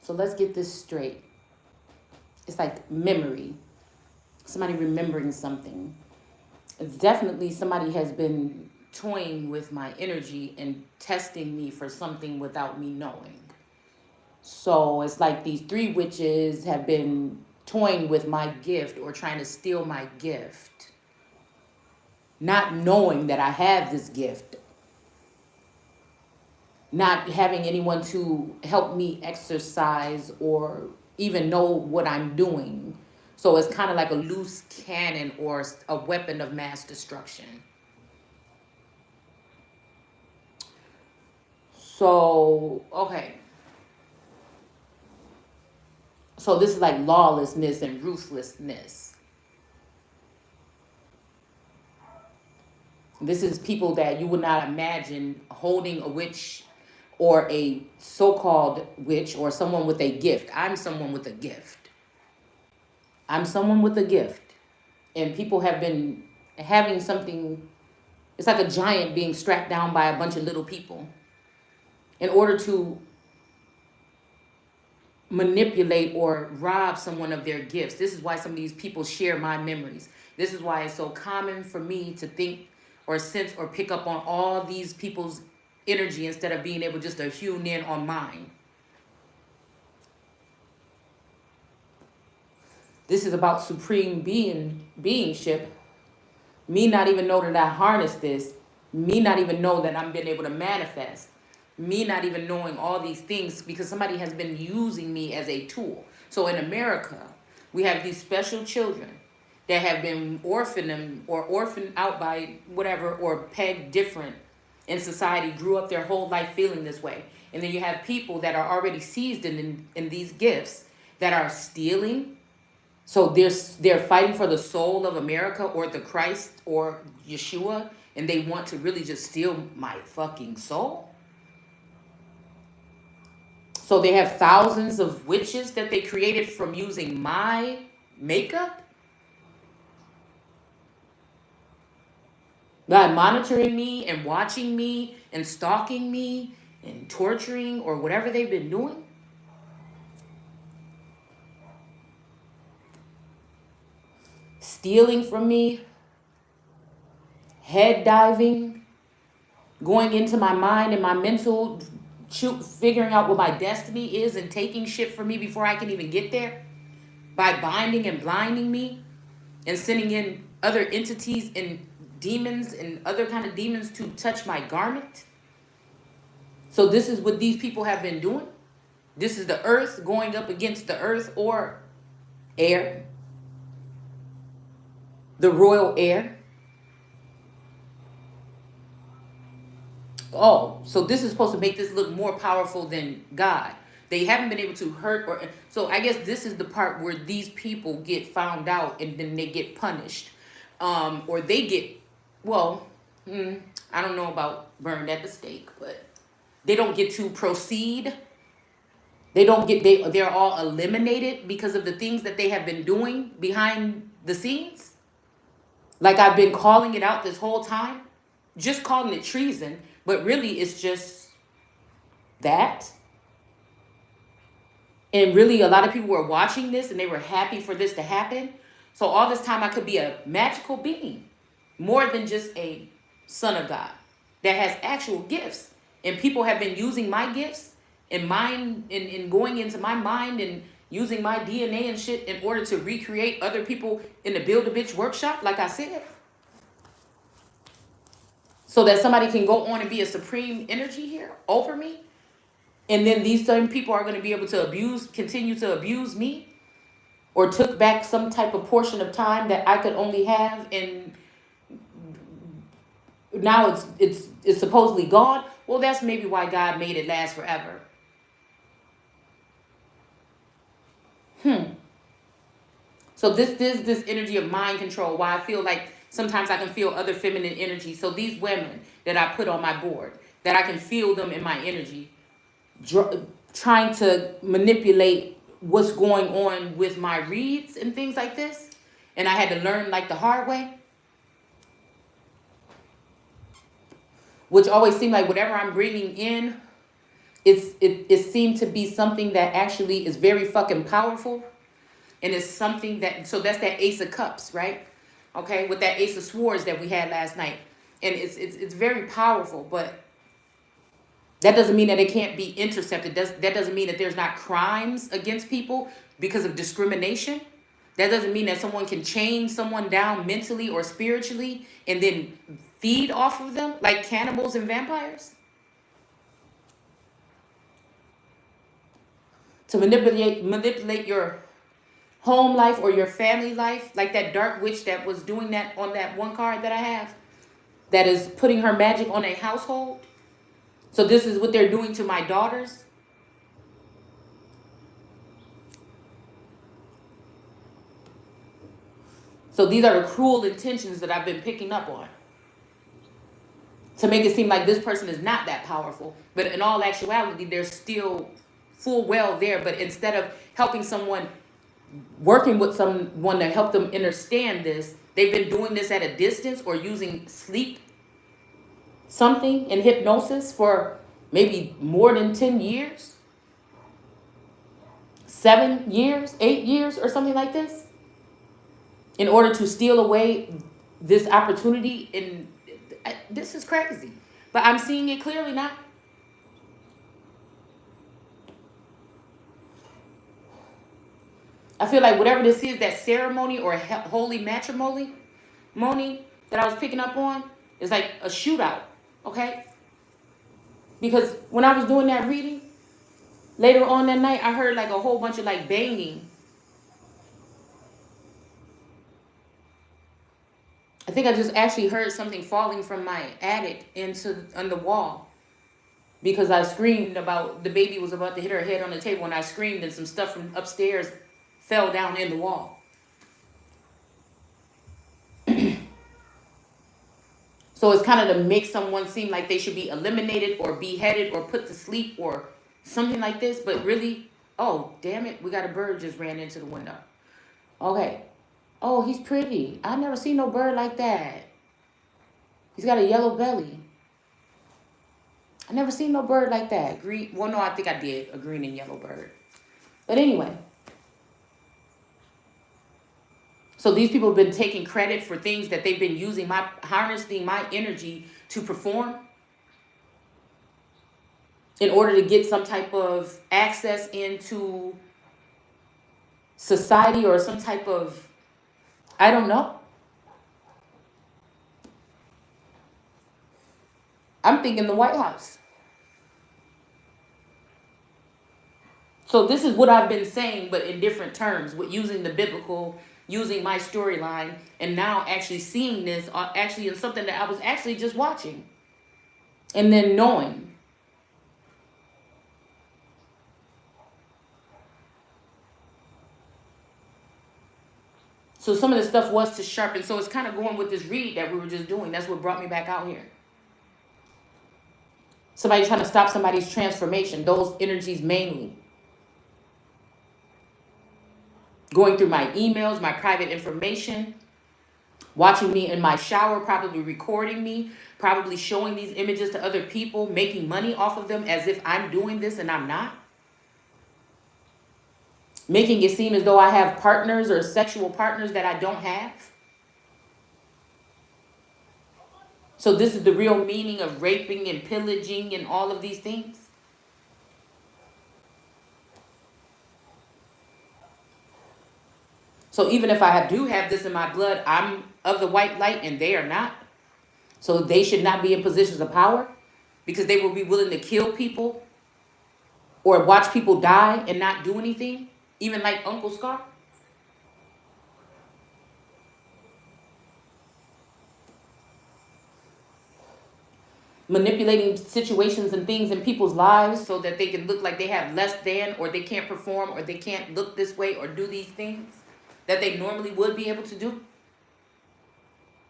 So let's get this straight. It's like memory. Somebody remembering something. It's definitely somebody has been toying with my energy and testing me for something without me knowing. So it's like these three witches have been toying with my gift or trying to steal my gift, not knowing that I have this gift, not having anyone to help me exercise or even know what I'm doing. So it's kind of like a loose cannon or a weapon of mass destruction. So, okay. So this is like lawlessness and ruthlessness. This is people that you would not imagine holding a witch or a so-called witch or someone with a gift. I'm someone with a gift. I'm someone with a gift. And people have been having something, it's like a giant being strapped down by a bunch of little people in order to manipulate or rob someone of their gifts. This is why some of these people share my memories. This is why it's so common for me to think or sense or pick up on all these people's energy instead of being able just to hone in on mine. This is about supreme beingship. Me not even know that I harness this. Me not even know that I'm been able to manifest. Me not even knowing all these things because somebody has been using me as a tool. So in America, we have these special children that have been orphaned or orphaned out by whatever or pegged different in society, grew up their whole life feeling this way. And then you have people that are already seized in these gifts that are stealing. So they're fighting for the soul of America or the Christ or Yeshua, and they want to really just steal my fucking soul. So they have thousands of witches that they created from using my makeup by monitoring me and watching me and stalking me and torturing or whatever they've been doing. Stealing from me, head diving, going into my mind and my mental, figuring out what my destiny is and taking shit from me before I can even get there by binding and blinding me and sending in other entities and demons and other kind of demons to touch my garment. So this is what these people have been doing. This is the earth going up against the earth or air, the royal air. Oh, so this is supposed to make this look more powerful than God. They haven't been able to hurt or so I guess this is the part where these people get found out and then they get punished. Or they get I don't know about burned at the stake, but they don't get to proceed. They're all eliminated because of the things that they have been doing behind the scenes. Like I've been calling it out this whole time, just calling it treason, but really it's just that. And really a lot of people were watching this and they were happy for this to happen. So all this time I could be a magical being, more than just a son of God that has actual gifts. And people have been using my gifts and mine and going into my mind and using my DNA and shit in order to recreate other people in the Build a Bitch workshop, like I said. So that somebody can go on and be a supreme energy here over me. And then these same people are going to be able to continue to abuse me, or took back some type of portion of time that I could only have, and now it's supposedly gone. Well, that's maybe why God made it last forever. So this energy of mind control, why I feel like sometimes I can feel other feminine energy. So these women that I put on my board, that I can feel them in my energy, trying to manipulate what's going on with my reads and things like this. And I had to learn like the hard way. Which always seemed like whatever I'm bringing in it seemed to be something that actually is very fucking powerful, and it's something that, so that's that Ace of Cups, right? Okay, with that Ace of Swords that we had last night, and it's very powerful, but that doesn't mean that it can't be intercepted. That doesn't mean that there's not crimes against people because of discrimination. That doesn't mean that someone can chain someone down mentally or spiritually and then feed off of them like cannibals and vampires. To manipulate your home life or your family life, like that dark witch that was doing that on that one card that I have, that is putting her magic on a household. So this is what they're doing to my daughters. So these are the cruel intentions that I've been picking up on, to make it seem like this person is not that powerful. But in all actuality, they're still full well there. But instead of helping someone, working with someone to help them understand this, they've been doing this at a distance or using sleep something and hypnosis for maybe more than 10 years, 7 years, 8 years, or something like this, in order to steal away this opportunity. And this is crazy, but I'm seeing it clearly now. I feel like whatever this is, that ceremony or holy matrimony that I was picking up on, is like a shootout, okay? Because when I was doing that reading, later on that night, I heard like a whole bunch of like banging. I think I just actually heard something falling from my attic on the wall, because I screamed about the baby was about to hit her head on the table, and I screamed and some stuff from upstairs fell down in the wall. So it's kind of to make someone seem like they should be eliminated or beheaded or put to sleep or something like this. But really, oh, damn it, we got a bird just ran into the window. Okay. Oh, he's pretty. I never seen no bird like that. He's got a yellow belly. I never seen no bird like that. Green. Well, no, I think I did. A green and yellow bird. But anyway. So these people have been taking credit for things that they've been harnessing my energy to perform in order to get some type of access into society or some type of, I don't know. I'm thinking the White House. So this is what I've been saying, but in different terms, with using the biblical, using my storyline, and now actually seeing this actually in something that I was actually just watching and then knowing. So some of the stuff was to sharpen. So it's kind of going with this read that we were just doing. That's what brought me back out here. Somebody trying to stop somebody's transformation. Those energies mainly. Going through my emails, my private information, watching me in my shower, probably recording me, probably showing these images to other people, making money off of them as if I'm doing this and I'm not. Making it seem as though I have partners or sexual partners that I don't have. So this is the real meaning of raping and pillaging and all of these things. So even if I do have this in my blood, I'm of the white light and they are not. So they should not be in positions of power because they will be willing to kill people or watch people die and not do anything, even like Uncle Scar. Manipulating situations and things in people's lives so that they can look like they have less than, or they can't perform, or they can't look this way or do these things that they normally would be able to do.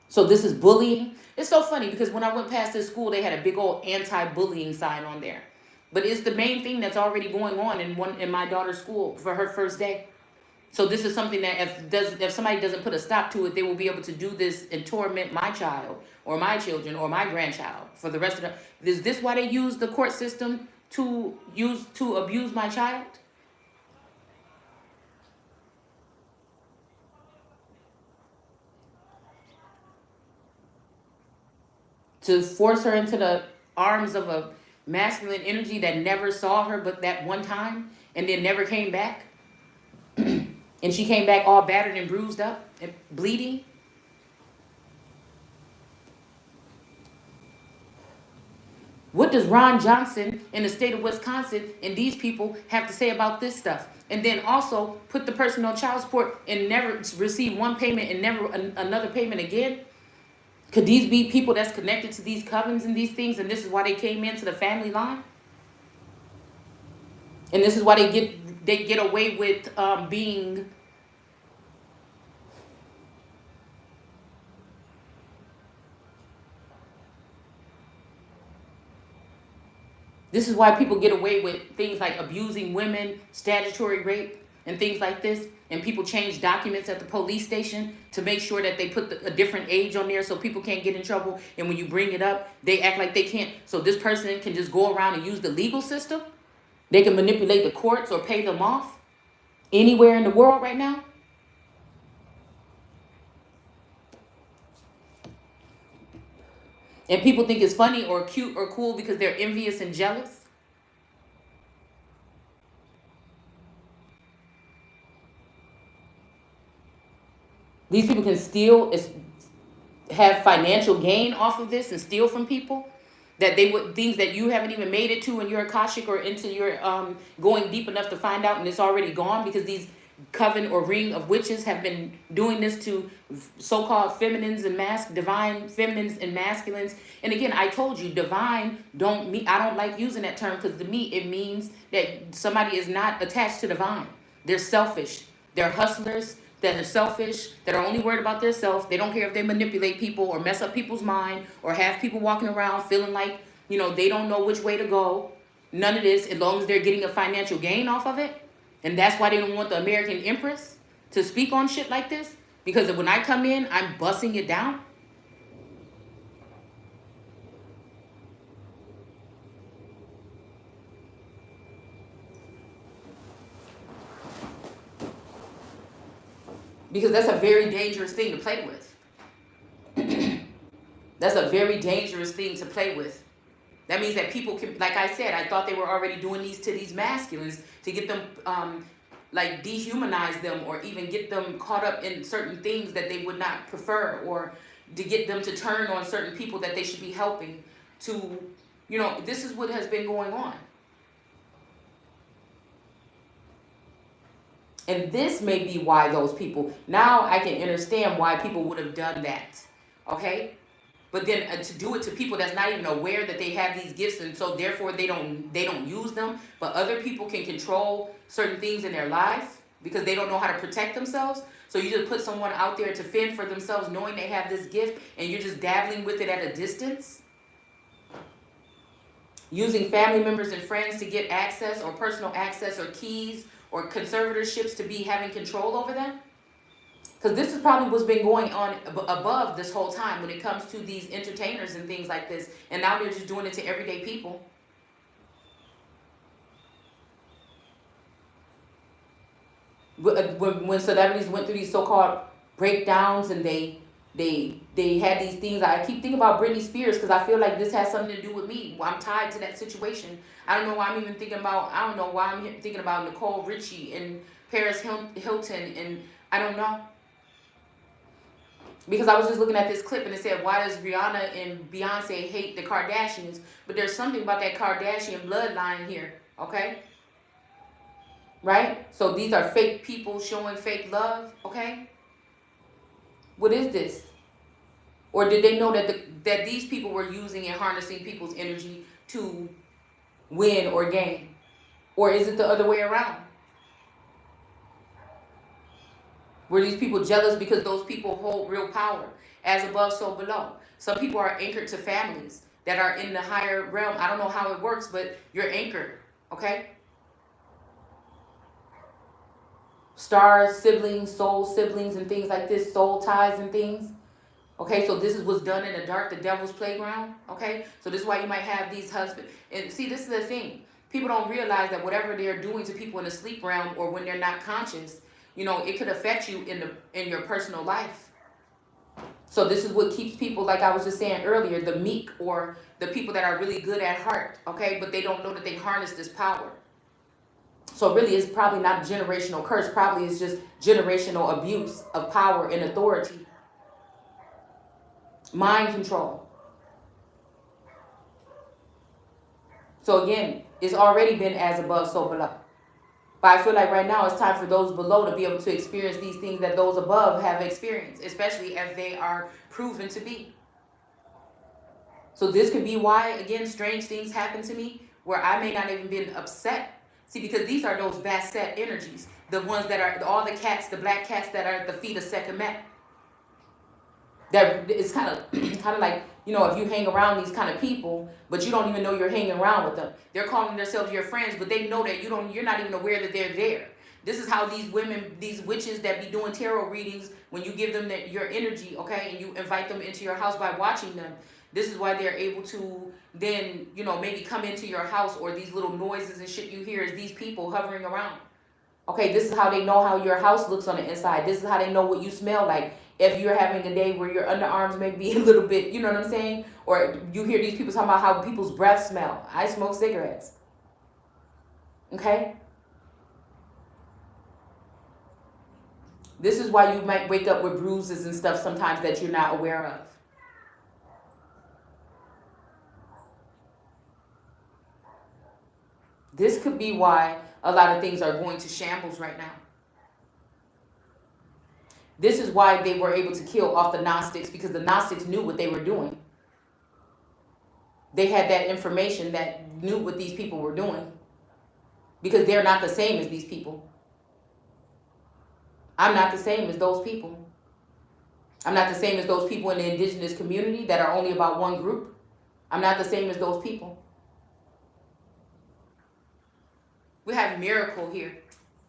So this is bullying. It's so funny because when I went past this school, they had a big old anti-bullying sign on there. But it's the main thing that's already going on in my daughter's school for her first day. So this is something that if somebody doesn't put a stop to it, they will be able to do this and torment my child or my children or my grandchild for the rest of the. Is this why they use the court system to abuse my child? To force her into the arms of a masculine energy that never saw her but that one time and then never came back? And she came back all battered and bruised up and bleeding? What does Ron Johnson in the state of Wisconsin and these people have to say about this stuff? And then also put the person on child support and never receive one payment and never another payment again? Could these be people that's connected to these covens and these things, and this is why they came into the family line? And this is why they get away with being. This is why people get away with things like abusing women, statutory rape, and things like this. And people change documents at the police station to make sure that they put a different age on there so people can't get in trouble. And when you bring it up, they act like they can't. So this person can just go around and use the legal system. They can manipulate the courts or pay them off anywhere in the world right now. And people think it's funny or cute or cool because they're envious and jealous. These people can steal, have financial gain off of this and steal from people. That they would, things that you haven't even made it to in your Akashic or into your going deep enough to find out, and it's already gone because these coven or ring of witches have been doing this to so-called feminines and divine feminines and masculines. And again, I told you, divine I don't like using that term because to me it means that somebody is not attached to divine. They're selfish. They're hustlers that are selfish, that are only worried about themselves. They don't care if they manipulate people or mess up people's mind or have people walking around feeling like, they don't know which way to go. None of this, as long as they're getting a financial gain off of it. And that's why they don't want the American Empress to speak on shit like this. Because when I come in, I'm busting it down. Because that's a very dangerous thing to play with. That's a very dangerous thing to play with. That means that people can, like I said, I thought they were already doing these to these masculines to get them, like dehumanize them or even get them caught up in certain things that they would not prefer, or to get them to turn on certain people that they should be helping to, this is what has been going on. And this may be why those people, now I can understand why people would have done that, okay? But then to do it to people that's not even aware that they have these gifts, and so therefore they don't use them, but other people can control certain things in their life because they don't know how to protect themselves. So you just put someone out there to fend for themselves knowing they have this gift, and you're just dabbling with it at a distance. Using family members and friends to get access or personal access or keys or conservatorships to be having control over them. Because this is probably what's been going on above this whole time when it comes to these entertainers and things like this. And now they're just doing it to everyday people. When celebrities went through these so-called breakdowns and they had these things, I keep thinking about Britney Spears because I feel like this has something to do with me. I'm tied to that situation. I don't know why I'm thinking about Nicole Richie and Paris Hilton, and I don't know. Because I was just looking at this clip and it said, why does Rihanna and Beyonce hate the Kardashians? But there's something about that Kardashian bloodline here, okay? Right? So these are fake people showing fake love, okay? What is this? Or did they know that these people were using and harnessing people's energy to win or gain? Or is it the other way around? Were these people jealous because those people hold real power? As above, so below. Some people are anchored to families that are in the higher realm. I don't know how it works, but you're anchored, okay? Stars, siblings, soul siblings, and things like this, soul ties and things. Okay, so this is what's done in the dark, the devil's playground, okay? So this is why you might have these husbands. And see, this is the thing. People don't realize that whatever they're doing to people in the sleep realm or when they're not conscious, it could affect you in your personal life. So this is what keeps people, like I was just saying earlier, the meek or the people that are really good at heart, okay? But they don't know that they harness this power. So really it's probably not a generational curse. Probably it's just generational abuse of power and authority. Mind control. So again, it's already been as above, so below. But I feel like right now it's time for those below to be able to experience these things that those above have experienced, especially as they are proven to be. So this could be why, again, strange things happen to me where I may not even been upset. See, because these are those Basset energies, the ones that are all the cats, the black cats that are at the feet of Sekhmet. That it's kind of like, if you hang around these kind of people, but you don't even know you're hanging around with them. They're calling themselves your friends, but they know that you're not even aware that they're there. This is how these women, these witches that be doing tarot readings, when you give them your energy, okay, and you invite them into your house by watching them, this is why they're able to then, maybe come into your house, or these little noises and shit you hear is these people hovering around. Okay, this is how they know how your house looks on the inside. This is how they know what you smell like. If you're having a day where your underarms may be a little bit, you know what I'm saying? Or you hear these people talking about how people's breath smell. I smoke cigarettes. Okay? This is why you might wake up with bruises and stuff sometimes that you're not aware of. This could be why a lot of things are going to shambles right now. This is why they were able to kill off the Gnostics, because the Gnostics knew what they were doing. They had that information that knew what these people were doing, because they're not the same as these people. I'm not the same as those people. I'm not the same as those people in the indigenous community that are only about one group. I'm not the same as those people. We have miracle here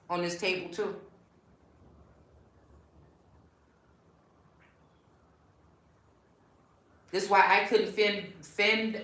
on this table too. This is why I couldn't fend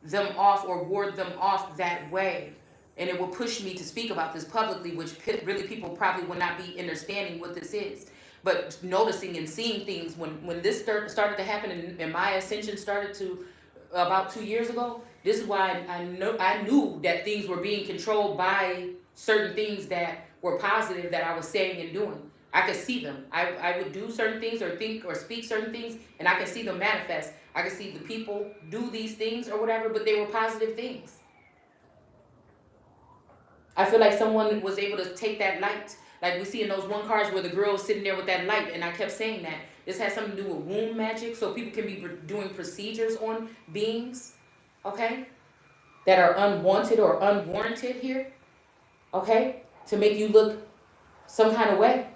them off or ward them off that way. And it will push me to speak about this publicly, which really people probably will not be understanding what this is. But noticing and seeing things, when this started to happen and my ascension started to about 2 years ago, this is why I knew that things were being controlled by certain things that were positive that I was saying and doing. I could see them. I would do certain things or think or speak certain things, and I could see them manifest. I could see the people do these things or whatever, but they were positive things. I feel like someone was able to take that light, like we see in those one cards where the girl is sitting there with that light, and I kept saying that. This has something to do with womb magic, so people can be doing procedures on beings, okay, that are unwanted or unwarranted here, okay, to make you look some kind of way.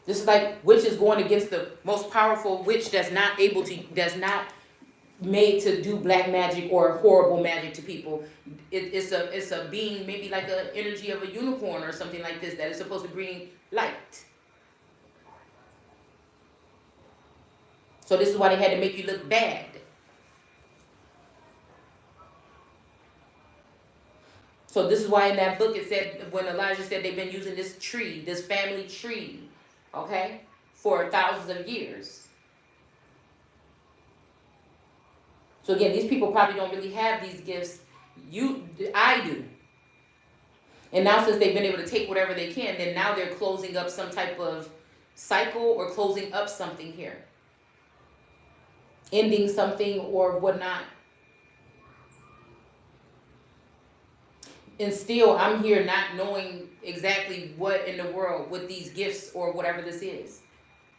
This is like witches going against the most powerful witch that's not made to do black magic or horrible magic to people. It's a being, maybe like an energy of a unicorn or something like this, that is supposed to bring light. So this is why they had to make you look bad. So this is why in that book it said, when Elijah said they've been using this tree, this family tree, okay, for thousands of years. So again, these people probably don't really have these gifts. I do. And now since they've been able to take whatever they can, then now they're closing up some type of cycle or closing up something here. Ending something or whatnot. And still, I'm here not knowing exactly what in the world, what these gifts or whatever this is.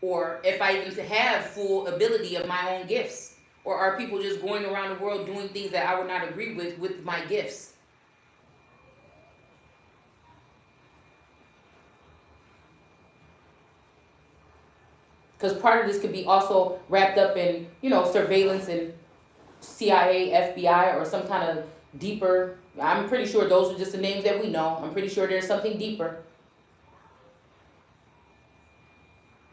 Or if I even have full ability of my own gifts. Or are people just going around the world doing things that I would not agree with my gifts? Because part of this could be also wrapped up in, surveillance and CIA, FBI, or some kind of deeper. I'm pretty sure those are just the names that we know. I'm pretty sure there's something deeper.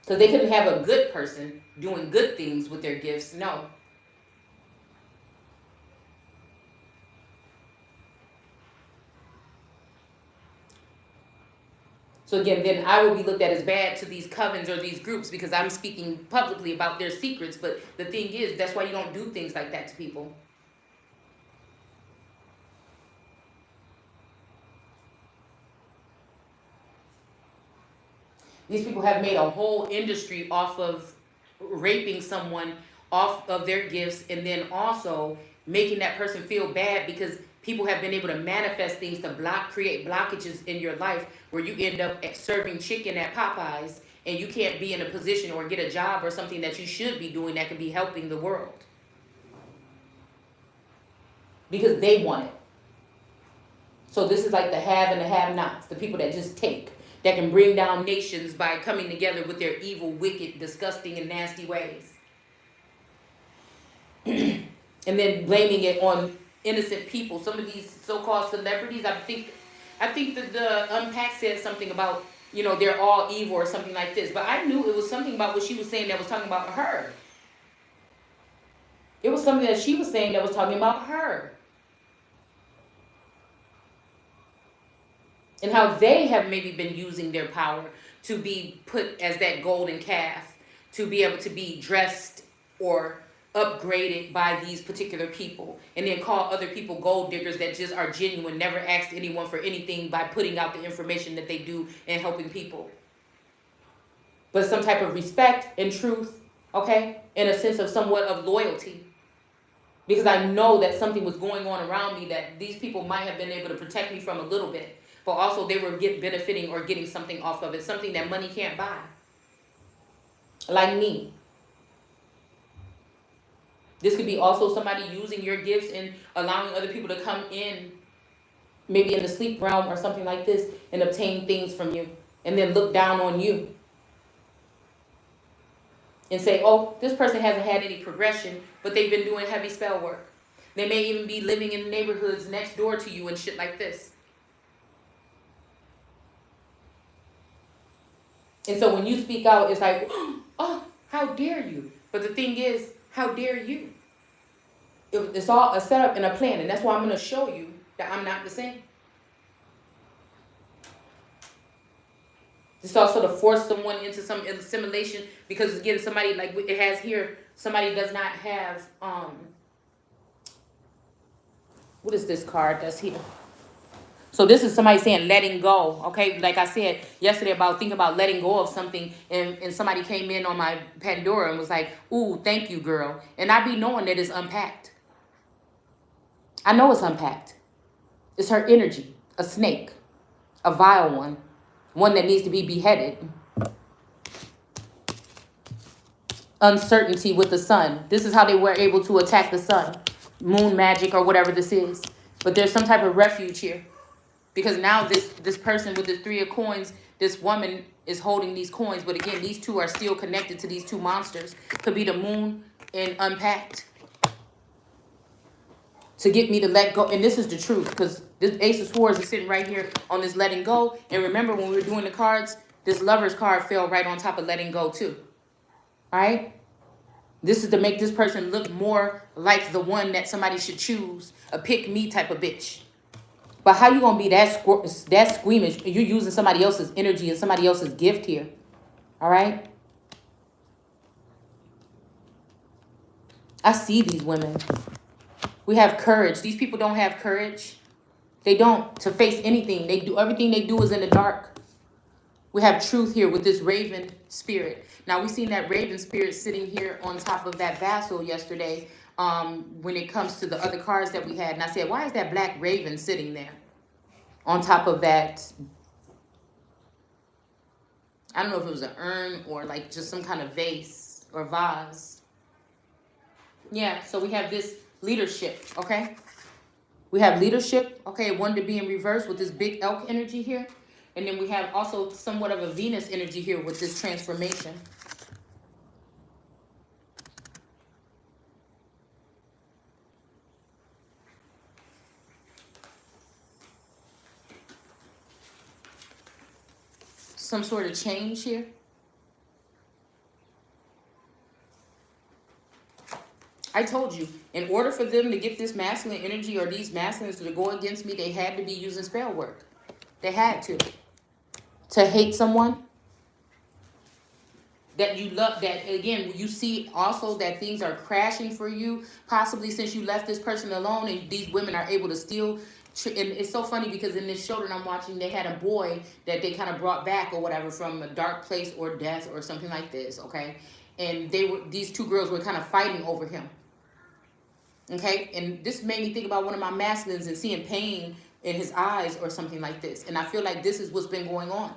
Because they couldn't have a good person doing good things with their gifts. No. So again, then I will be looked at as bad to these covens or these groups because I'm speaking publicly about their secrets. But the thing is, that's why you don't do things like that to people. These people have made a whole industry off of raping someone off of their gifts, and then also making that person feel bad because people have been able to manifest things to create blockages in your life where you end up serving chicken at Popeyes and you can't be in a position or get a job or something that you should be doing that can be helping the world because they want it. So this is like the have and the have-nots, the people that just take, that can bring down nations by coming together with their evil, wicked, disgusting, and nasty ways. And then blaming it on innocent people. Some of these so-called celebrities, I think that the Unpack said something about, they're all evil or something like this. But I knew it was something about what she was saying that was talking about her. It was something that she was saying that was talking about her. And how they have maybe been using their power to be put as that golden calf, to be able to be dressed or upgraded by these particular people, and then call other people gold diggers that just are genuine, never asked anyone for anything by putting out the information that they do and helping people. But some type of respect and truth, okay? And a sense of somewhat of loyalty. Because I know that something was going on around me that these people might have been able to protect me from a little bit. But also they were benefiting or getting something off of it, something that money can't buy. Like me. This could be also somebody using your gifts and allowing other people to come in, maybe in the sleep realm or something like this, and obtain things from you, and then look down on you. And say, oh, this person hasn't had any progression, but they've been doing heavy spell work. They may even be living in neighborhoods next door to you and shit like this. And so when you speak out, it's like, oh, how dare you? But the thing is, how dare you? It's all a setup and a plan. And that's why I'm going to show you that I'm not the same. It's also to force someone into some assimilation. Because again, somebody, like it has here, somebody does not have, what is this card that's here? So this is somebody saying letting go, okay? Like I said yesterday about thinking about letting go of something, and somebody came in on my Pandora and was like, ooh, thank you, girl. And I be knowing that it's unpacked. I know it's unpacked. It's her energy, a snake, a vile one that needs to be beheaded. Uncertainty with the sun. This is how they were able to attack the sun. Moon magic or whatever this is. But there's some type of refuge here. Because now this person with the 3 of coins, this woman is holding these coins. But again, these two are still connected to these 2 monsters. Could be the moon and unpacked. To get me to let go. And this is the truth. Because this Ace of Swords is sitting right here on this letting go. And remember when we were doing the cards, this Lover's card fell right on top of letting go too. All right? This is to make this person look more like the one that somebody should choose. A pick me type of bitch. But how you gonna be that squeamish? You're using somebody else's energy and somebody else's gift here. All right? I see these women. We have courage. These people don't have courage. They don't to face anything. They do everything they do is in the dark. We have truth here with this raven spirit. Now we seen that raven spirit sitting here on top of that vassal yesterday. When it comes to the other cards that we had, and I said, why is that black raven sitting there on top of that? I don't know if it was an urn or like just some kind of vase or vase. Yeah, so we have this leadership, okay? We have leadership, okay, one to be in reverse with this big elk energy here. And then we have also somewhat of a Venus energy here with this transformation. Some sort of change here. I told you, in order for them to get this masculine energy or these masculines to go against me, they had to be using spell work. They had to. To hate someone that you love, that again, you see also that things are crashing for you, possibly since you left this person alone, and these women are able to steal. And it's so funny because in this show that I'm watching, they had a boy that they kind of brought back or whatever from a dark place or death or something like this, okay? And these two girls were kind of fighting over him, okay? And this made me think about one of my masculines and seeing pain in his eyes or something like this. And I feel like this is what's been going on.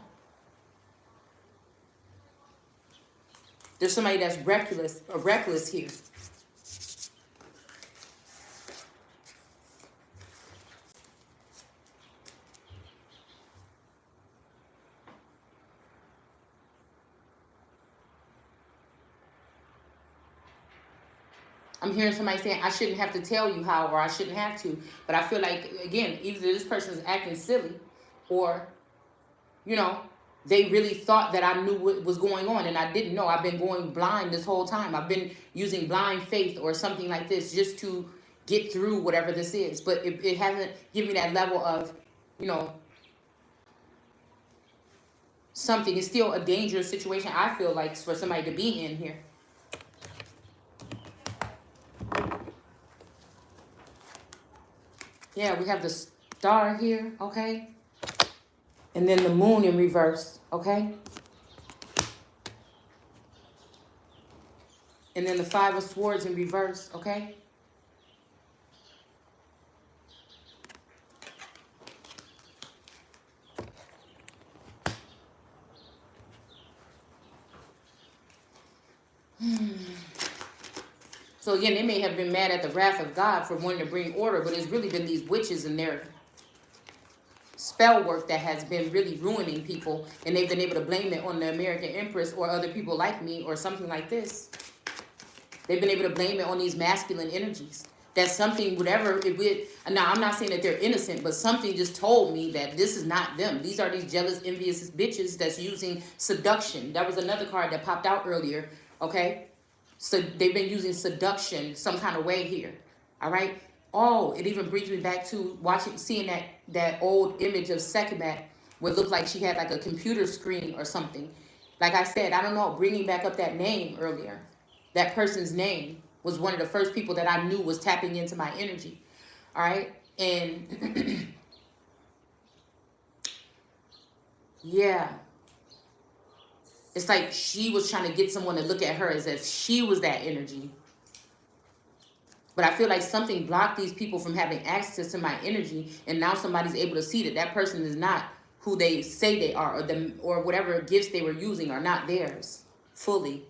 There's somebody that's reckless here. I'm hearing somebody saying, I shouldn't have to tell you how, or I shouldn't have to. But I feel like, again, either this person is acting silly, or, you know, they really thought that I knew what was going on, and I didn't know. I've been going blind this whole time. I've been using blind faith or something like this just to get through whatever this is. But it hasn't given me that level of, you know, something. It's still a dangerous situation, I feel like, for somebody to be in here. Yeah, we have the star here, okay? And then the moon in reverse, okay? And then the 5 of Swords in reverse, okay? So again, they may have been mad at the wrath of God for wanting to bring order, but it's really been these witches and their spell work that has been really ruining people, and they've been able to blame it on the American Empress or other people like me or something like this. They've been able to blame it on these masculine energies. That something, whatever it would. Now, I'm not saying that they're innocent, but something just told me that this is not them. These are these jealous, envious bitches that's using seduction. That was another card that popped out earlier, okay? So they've been using seduction some kind of way here, all right? Oh, it even brings me back to seeing that old image of Sekhmet where it looked like she had like a computer screen or something. Like I said, I don't know, bringing back up that name earlier. That person's name was one of the first people that I knew was tapping into my energy, all right? And yeah. It's like she was trying to get someone to look at her as if she was that energy. But I feel like something blocked these people from having access to my energy, and now somebody's able to see that that person is not who they say they are, or whatever gifts they were using are not theirs fully.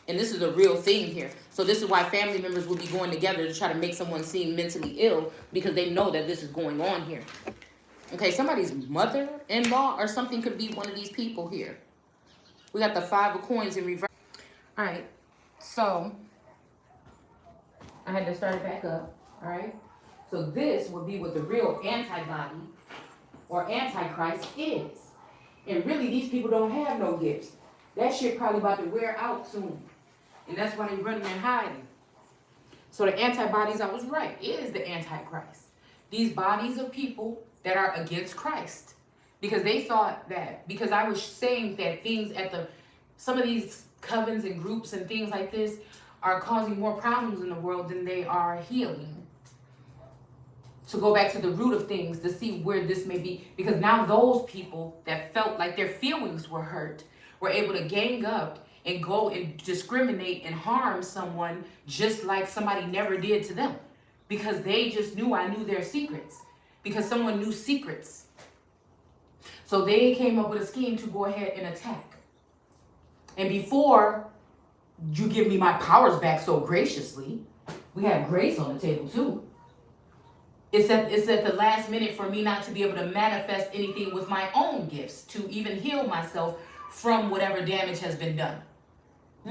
And this is a real thing here. So this is why family members will be going together to try to make someone seem mentally ill, because they know that this is going on here. Okay, somebody's mother-in-law or something could be one of these people here. We got the 5 of Coins in reverse. All right, so I had to start it back up, all right? So this would be what the real antibody or antichrist is. And really, these people don't have no gifts. That shit probably about to wear out soon. And that's why they're running and hiding. So the antibodies, I was right, is the Antichrist. These bodies of people that are against Christ. Because they thought that, because I was saying that things some of these covens and groups and things like this are causing more problems in the world than they are healing. To go back to the root of things to see where this may be. Because now those people that felt like their feelings were hurt were able to gang up and go and discriminate and harm someone just like somebody never did to them. Because they just knew I knew their secrets. Because someone knew secrets. So they came up with a scheme to go ahead and attack. And before you give me my powers back so graciously, we have grace on the table too. It's at the last minute for me not to be able to manifest anything with my own gifts to even heal myself from whatever damage has been done.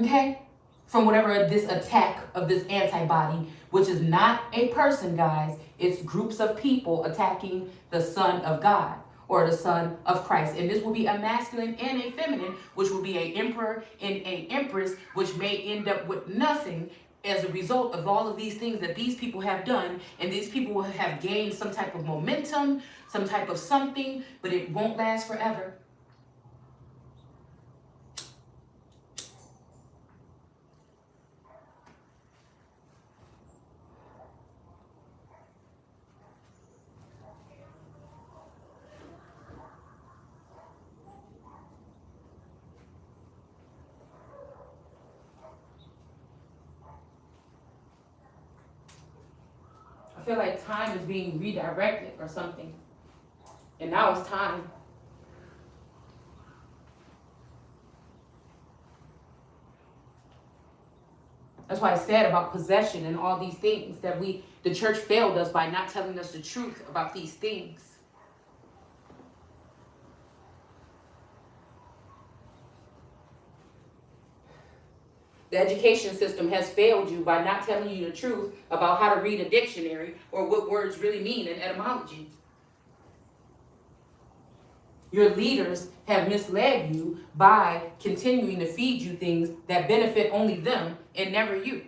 Okay? From whatever this attack of this antibody, which is not a person, guys. It's groups of people attacking the Son of God or the son of Christ. And this will be a masculine and a feminine, which will be an emperor and an empress, which may end up with nothing as a result of all of these things that these people have done. And these people will have gained some type of momentum, some type of something, but it won't last forever. I feel like time is being redirected or something. And now it's time. That's why I said about possession and all these things that the church failed us by not telling us the truth about these things. The education system has failed you by not telling you the truth about how to read a dictionary or what words really mean in etymology. Your leaders have misled you by continuing to feed you things that benefit only them and never you.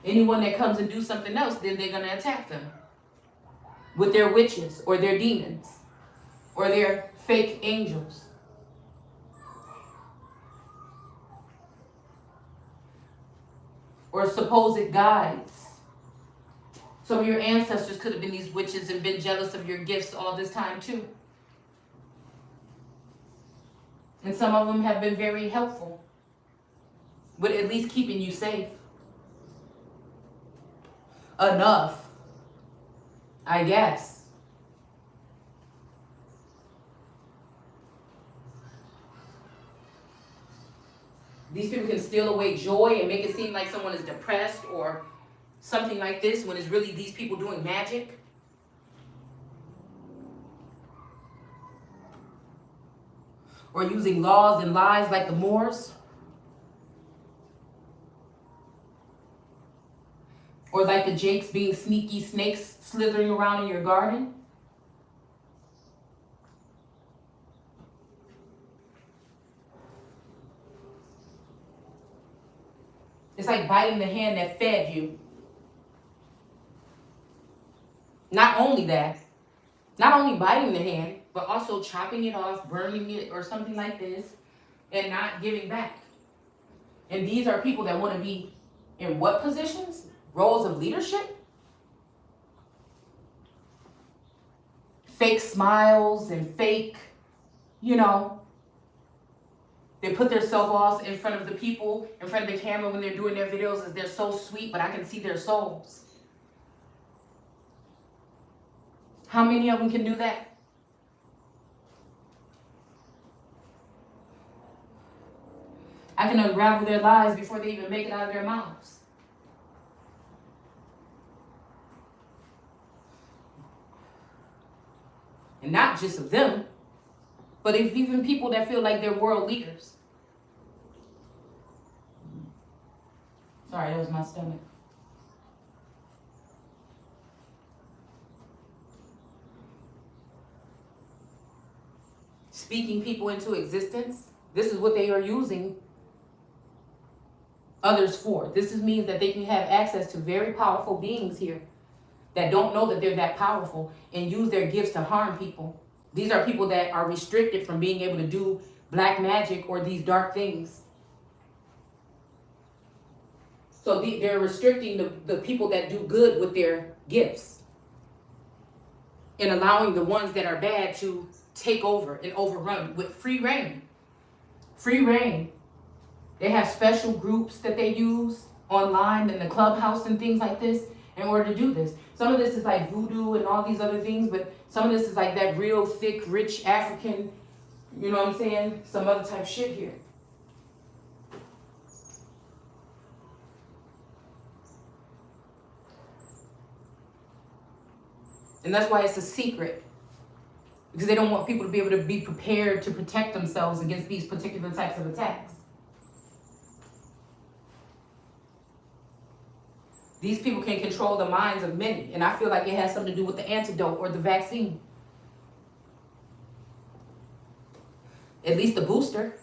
Anyone that comes and do something else, then they're going to attack them with their witches or their demons or their fake angels. Or supposed guides. Some of your ancestors could have been these witches and been jealous of your gifts all this time too. And some of them have been very helpful, but at least keeping you safe. Enough, I guess. These people can steal away joy and make it seem like someone is depressed or something like this when it's really these people doing magic. Or using laws and lies like the Moors. Or like the Jakes being sneaky snakes slithering around in your garden. It's like biting the hand that fed you. Not only that, not only biting the hand, but also chopping it off, burning it, or something like this, and not giving back. And these are people that want to be in what positions? Roles of leadership? Fake smiles and fake, they put their self-offs in front of the people, in front of the camera when they're doing their videos as they're so sweet, but I can see their souls. How many of them can do that? I can unravel their lies before they even make it out of their mouths. And not just of them, but if even people that feel like they're world leaders. Sorry, that was my stomach. Speaking people into existence, this is what they are using others for. This means that they can have access to very powerful beings here that don't know that they're that powerful and use their gifts to harm people. These are people that are restricted from being able to do black magic or these dark things. So they're restricting the people that do good with their gifts and allowing the ones that are bad to take over and overrun with free reign. Free reign. They have special groups that they use online in the clubhouse and things like this in order to do this. Some of this is like voodoo and all these other things, but some of this is like that real thick, rich African, you know what I'm saying? Some other type shit here. And that's why it's a secret. Because they don't want people to be able to be prepared to protect themselves against these particular types of attacks. These people can control the minds of many. And I feel like it has something to do with the antidote or the vaccine. At least the booster.